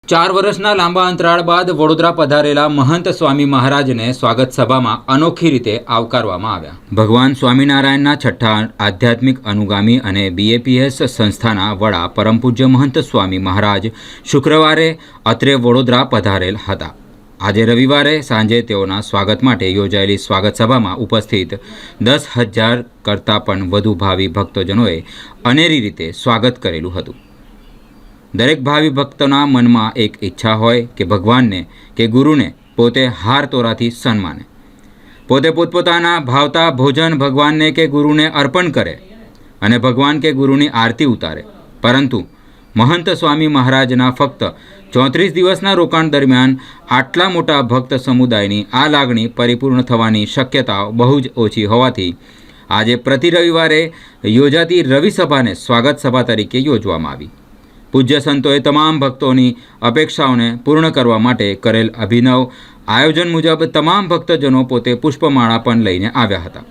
ચાર વર્ષના લાંબા અંતરાળ બાદ વડોદરા પધારેલા મહંત સ્વામી મહારાજને સ્વાગત સભામાં અનોખી રીતે આવકારવામાં આવ્યા. ભગવાન સ્વામિનારાયણના છઠ્ઠા આધ્યાત્મિક અનુગામી અને BAPS સંસ્થાના વડા પરમ પૂજ્ય મહંત સ્વામી મહારાજ શુક્રવારે અત્રે વડોદરા પધારેલ હતા. આજે રવિવારે સાંજે તેઓના સ્વાગત માટે યોજાયેલી સ્વાગત સભામાં ઉપસ્થિત 10,000 કરતાં પણ વધુ ભાવિ ભક્તજનોએ અનેરી રીતે સ્વાગત કરેલું હતું. દરેક ભાવિ ભક્તોના મનમાં એક ઈચ્છા હોય કે ભગવાનને કે ગુરુને પોતે હાર તોરાથી સન્માને, પોતે પોતપોતાના ભાવતા ભોજન ભગવાનને કે ગુરુને અર્પણ કરે અને ભગવાન કે ગુરુની આરતી ઉતારે. પરંતુ મહંત સ્વામી મહારાજના ફક્ત 34 દિવસના રોકાણ દરમિયાન આટલા મોટા ભક્ત સમુદાયની આ લાગણી પરિપૂર્ણ થવાની શક્યતાઓ બહુ જ ઓછી હોવાથી આજે પ્રતિ રવિવારે યોજાતી રવિ સભાને સ્વાગત સભા તરીકે યોજવામાં આવી. પૂજ્ય સંતોએ તમામ ભક્તોની અપેક્ષાઓને પૂર્ણ કરવા માટે કરેલ અભિનવ આયોજન મુજબ તમામ ભક્તજનો પોતે પુષ્પમાળા પણ લઈને આવ્યા હતા,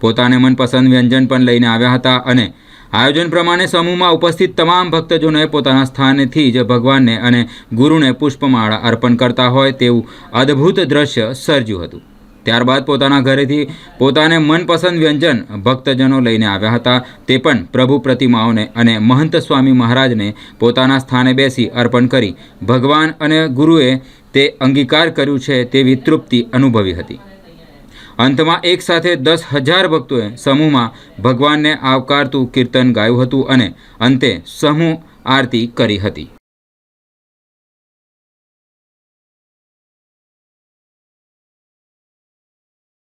પોતાને મનપસંદ વ્યંજન પણ લઈને આવ્યા હતા અને આયોજન પ્રમાણે સમૂહમાં ઉપસ્થિત તમામ ભક્તજનોએ પોતાના સ્થાનેથી જ ભગવાનને અને ગુરુને પુષ્પમાળા અર્પણ કરતા હોય તેવું અદ્ભુત દ્રશ્ય સર્જ્યું હતું. ત્યારબાદ પોતાના ઘરેથી પોતાને મનપસંદ વ્યંજન ભક્તજનો લઈને આવ્યા હતા, તે પણ પ્રભુ પ્રતિમાઓને અને મહંત સ્વામી મહારાજને પોતાના સ્થાને બેસી અર્પણ કરી ભગવાન અને ગુરુએ તે અંગીકાર કર્યું છે તેવી તૃપ્તિ અનુભવી હતી. અંતમાં એક સાથે 10,000 ભક્તોએ સમૂહમાં ભગવાનને આવકારતું કીર્તન ગાયું હતું અને અંતે સમૂહ આરતી કરી હતી.